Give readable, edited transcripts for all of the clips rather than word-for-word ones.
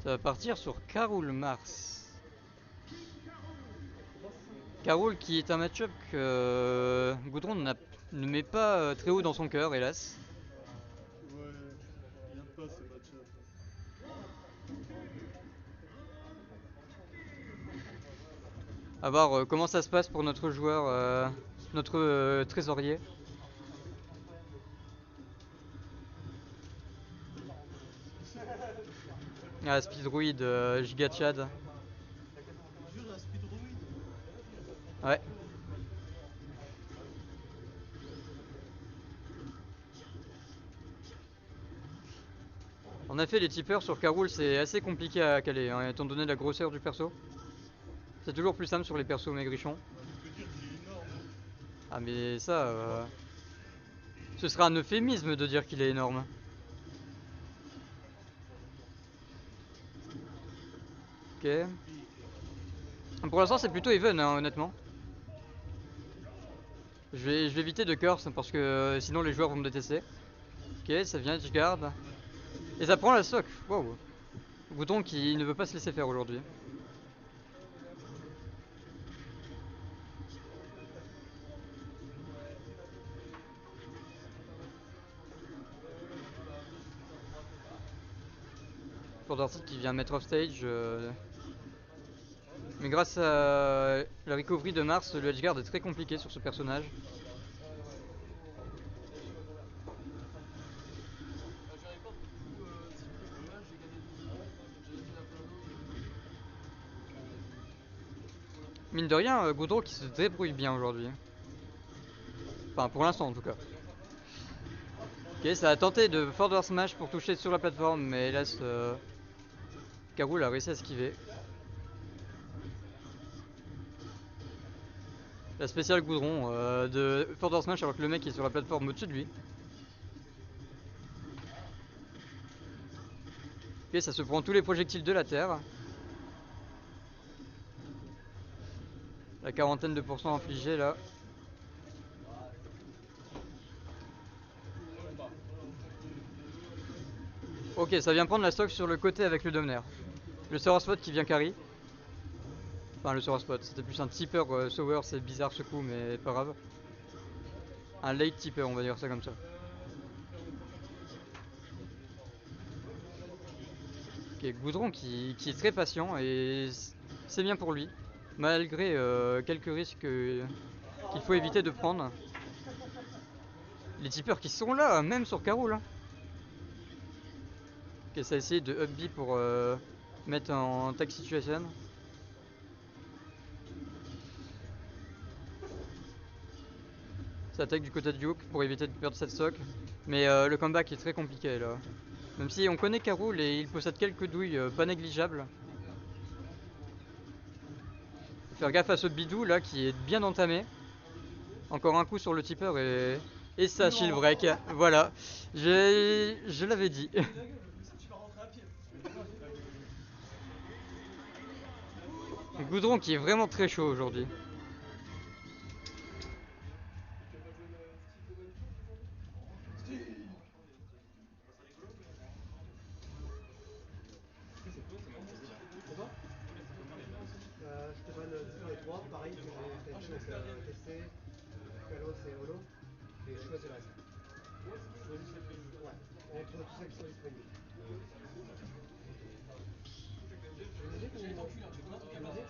Ça va partir sur Carul Mars. Carul qui est un match-up que Goudron ne met pas très haut dans son cœur, hélas. Ouais, il aime pas ce match-up. À voir comment ça se passe pour notre joueur, notre trésorier. Ah, Speedroid, Giga Chad. Il jure à Speedroid. Ouais. En effet, les tipeurs sur Carul c'est assez compliqué à caler, hein, étant donné la grosseur du perso. C'est toujours plus simple sur les persos maigrichons. Tu peux dire qu'il est énorme. Ah mais ça, ce sera un euphémisme de dire qu'il est énorme. Ok. Pour l'instant c'est plutôt even, hein, honnêtement. Je vais éviter de curse parce que sinon les joueurs vont me détester. Ok, ça vient, je garde. Et ça prend la stock. Wow. Bouton qui ne veut pas se laisser faire aujourd'hui. Pour Darcy qui vient mettre off stage. Mais grâce à la recovery de Mars, le edgeguard est très compliqué sur ce personnage. Mine de rien, Goudreau qui se débrouille bien aujourd'hui. Enfin, pour l'instant en tout cas. Ok, ça a tenté de forward smash pour toucher sur la plateforme, mais hélas, Carul a réussi à esquiver. La spéciale Goudron de forward smash alors que le mec est sur la plateforme au-dessus de lui. Ok, ça se prend tous les projectiles de la terre. La quarantaine de pourcents infligés là. Ok, ça vient prendre la stock sur le côté avec le Domner. Le Sora Spot qui vient carry. Enfin, le Sora Spot, c'était plus un tipper Sower, c'est bizarre ce coup, mais pas grave. Un late tipper, on va dire ça comme ça. Ok, Goudron qui est très patient et c'est bien pour lui. Malgré quelques risques qu'il faut éviter de prendre. Les tippers qui sont là, même sur Carol. Hein. Ok, ça a essayé de up B pour mettre en tag situation. Ça attaque du côté de Duke pour éviter de perdre cette stock. Mais le comeback est très compliqué là. Même si on connaît Carol et il possède quelques douilles pas négligeables. Faut faire gaffe à ce bidou là qui est bien entamé. Encore un coup sur le tipper et ça shield break. Voilà, je l'avais dit. Goudron qui est vraiment très chaud aujourd'hui. Je te donne les trois, pareil que j'ai fait, donc TC, Kalos et Holo, et je choisis le reste. Ouais, entre tous ceux qui sont disponibles. Tu veux musique ou... Tu veux musique?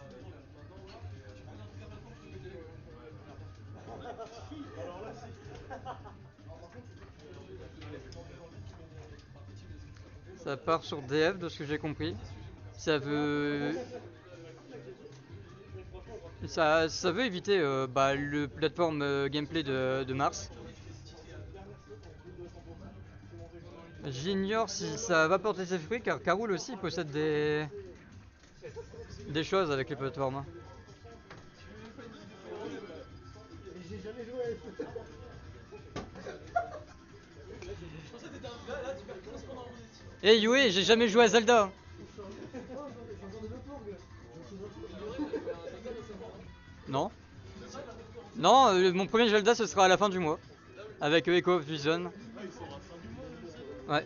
Alors là, si. Ça part sur DF de ce que j'ai compris. Ça veut... Ça veut éviter le plateforme gameplay de Mars. J'ignore si ça va porter ses fruits car Carol aussi possède des choses avec les plateformes. J'ai jamais joué. Eh hey, Yue, j'ai jamais joué à Zelda. Non. Non, mon premier Zelda ce sera à la fin du mois. Avec Echo of Vision. Ouais.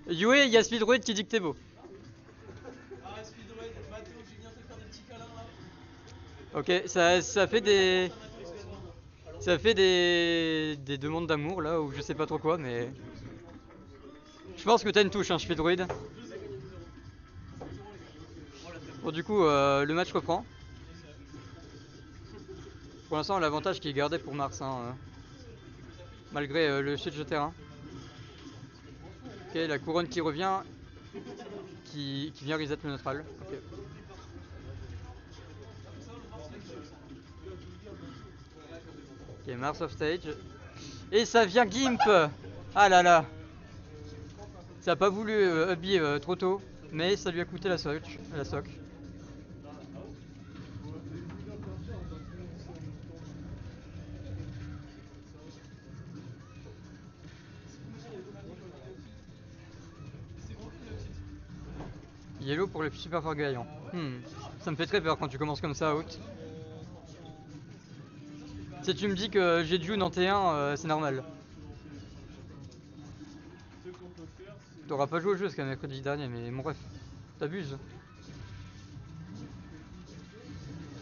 Yue, il y a Speedroid qui dit que t'es beau. Ah, Speedroid, Mathéo, je viens te faire des petits câlins là. Ok, ça fait des... Mathéo, excuse-moi. Ça fait des demandes d'amour là, ou je sais pas trop quoi, mais... Je pense que t'as une touche, hein, Speedroid. Bon, du coup, le match reprend. Pour l'instant, l'avantage qui est gardé pour Mars, hein, malgré le switch de terrain. Ok, la couronne qui revient, qui vient reset le neutral. Ok. Ok, Mars off stage. Et ça vient Gimp. Ah là là. Ça a pas voulu up-B trop tôt, mais ça lui a coûté la soc. Yellow pour le super fort gagnant. Ça me fait très peur quand tu commences comme ça, out. Si tu me dis que j'ai June en T1, c'est normal. T'auras pas joué au jeu jusqu'à mercredi dernier, mais bon bref, t'abuses.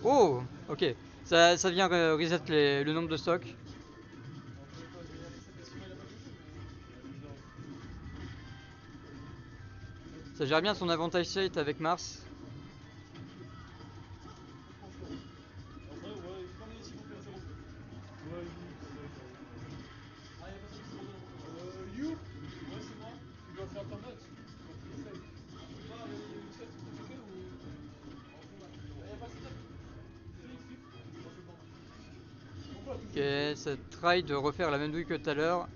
Oh, ok. Ça vient reset le nombre de stocks. Ça gère bien son avantage state avec Mars. You? Ouais, c'est moi. Tu dois faire ton match. Essaye. Pas avec une chef préférée ou. Y'a pas de step. Ok, ça try de refaire la même douille que tout à l'heure.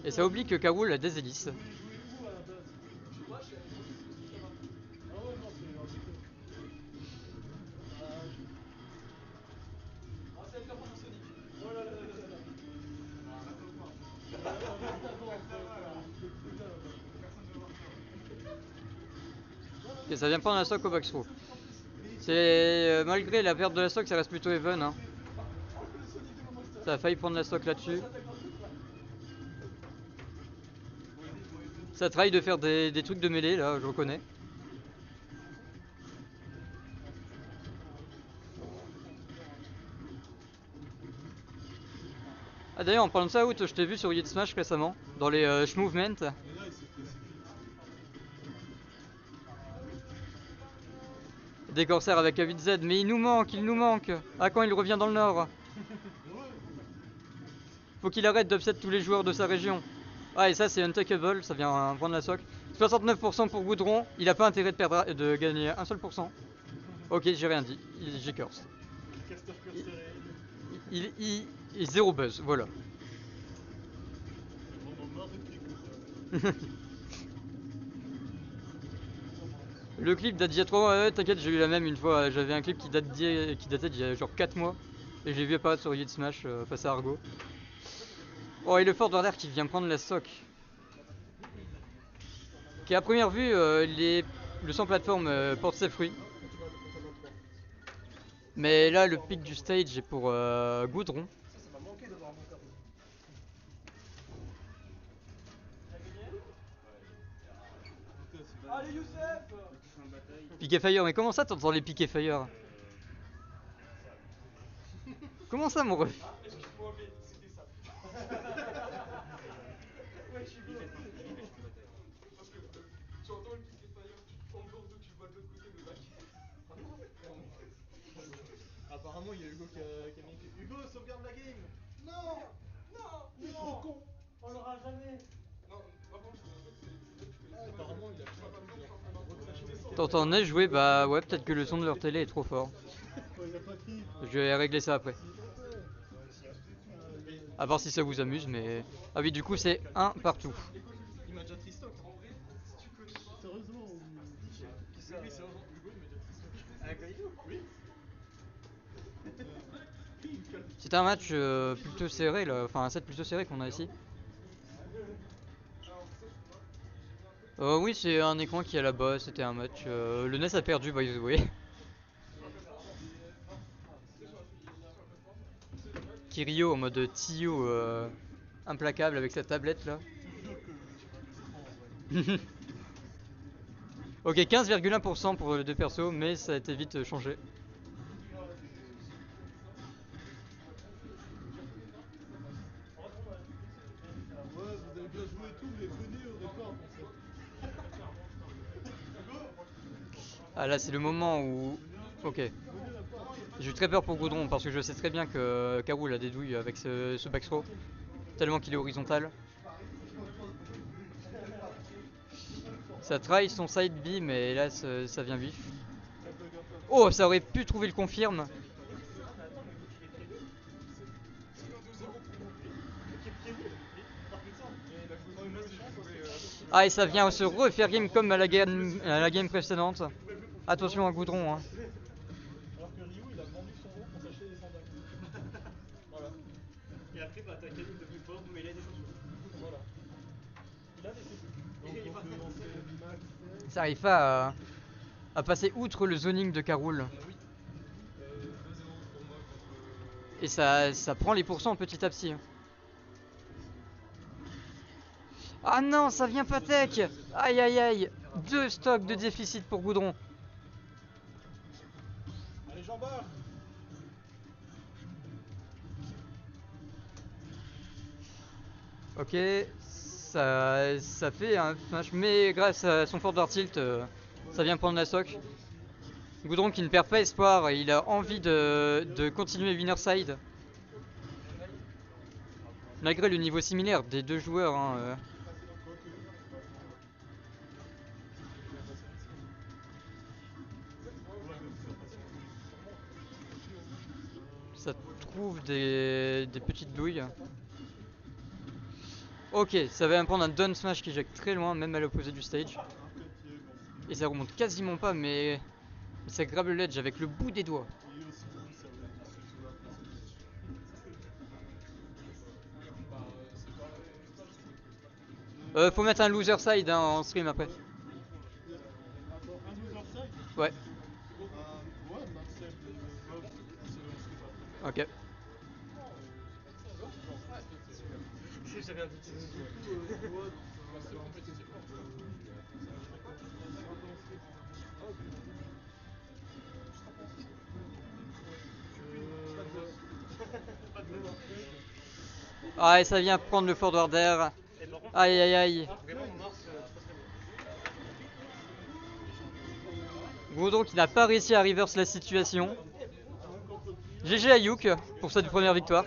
Et ça oublie que Kawoul a des hélices. Où à la base? Moi, je suis avec moi. Ah ouais, non, c'est un déco. Ah, c'est le faire pendant Sonic. Oh là là là là là. Ok, ça vient prendre la stock au box through. C'est malgré la perte de la stock, ça reste plutôt even. Hein. Ça a failli prendre la stock là-dessus. Ça try de faire des trucs de mêlée là, je reconnais. Ah d'ailleurs en parlant de ça, Out, je t'ai vu sur Yet Smash récemment, dans les Movement. Des corsaires avec A8Z, mais il nous manque. Ah, quand il revient dans le nord. Faut qu'il arrête d'upset tous les joueurs de sa région. Ah, et ça c'est untakeable, ça vient prendre la soc. 69% pour Goudron, il a pas intérêt de gagner un seul pourcent. Ok, j'ai rien dit, j'ai curse. Il zéro buzz, voilà. Le clip date d'il y a 3 mois, ouais, t'inquiète, j'ai eu la même une fois. J'avais un clip qui datait d'il y a genre 4 mois. Et j'ai vu apparaître sur Yid Smash face à Argo. Oh, et le Fort Warder qui vient prendre la stock. Qui à première vue, le sans plateforme porte ses fruits. Mais là, le pic du stage est pour Goudron. Allez, Youssef! Piqué Fire, mais comment ça t'entends les piqué Fire? Comment ça, mon ref? Excuse-moi, mais c'était ça. Ouais, je suis beau. Parce que tu entends le piquet fire, tu te prends le gordo, tu vois de l'autre côté le bac. Apparemment, il y a Hugo qui a mis. Hugo, sauvegarde la game! Non! Non! Il est trop con! On l'aura jamais! Non, par contre, en fait, c'est vrai que tu connais pas. Apparemment, il a fait un truc genre. T'entends neige jouer? Bah ouais, peut-être que le son de leur télé est trop fort. Je vais régler ça après. À voir si ça vous amuse, mais... Ah oui, du coup, c'est un partout. Il m'a déjà tristock. En vrai, si tu connais pas. Sérieusement ou. Qui ça? Oui, sérieusement, Hugo, il m'a déjà tristock. Avec Hugo? Oui. C'est un match plutôt serré, là. Enfin un set plutôt serré qu'on a ici. Oui, c'est un écran qui est là-bas, c'était un match. Le NES a perdu, by the way. Kirio en mode Tio implacable avec sa tablette là. Ok, 15,1% pour les deux persos, mais ça a été vite changé. Ouais, vous avez bien joué et tout, mais venez au record en fait. Ah là, c'est le moment où... Ok. J'ai eu très peur pour Goudron parce que je sais très bien que Karoul a des douilles avec ce back throw. Tellement qu'il est horizontal. Ça try son side B, mais hélas, ça vient vif. Oh, ça aurait pu trouver le confirme. Ah, et ça vient se refaire game comme à la game précédente. Attention à Goudron. Hein. Alors que Ryu, il a vendu son haut pour s'acheter des sandales. Voilà. Et après, bah, t'as Camille devenu fort, mais il a des chaussures. Voilà. Il a des chaussures. Donc, on fait max. Ça arrive pas à passer outre le zoning de Karoul. Oui. 2-0 pour moi contre. Et ça prend les pourcents petit à petit. Ah non, ça vient pas tech. Aïe aïe aïe. 2 stocks de déficit pour Goudron. Allez, j'embarque. Ok, ça fait un smash, mais grâce à son forward tilt, ça vient prendre la stock. Goudron qui ne perd pas espoir, il a envie de continuer winner side. Malgré le niveau similaire des deux joueurs. Hein, ça trouve des petites douilles. Ok, ça va me prendre un down smash qui jette très loin, même à l'opposé du stage. Et ça remonte quasiment pas, mais ça grave le ledge avec le bout des doigts. Faut mettre un loser side hein, en stream après. Un loser side. Ouais. Ouais, Marcel, Ok. J'avais un doute. Ah, et ça vient prendre le forward air. Aïe aïe aïe. Goudron qui n'a pas réussi à reverse la situation. GG à Youk pour cette première victoire.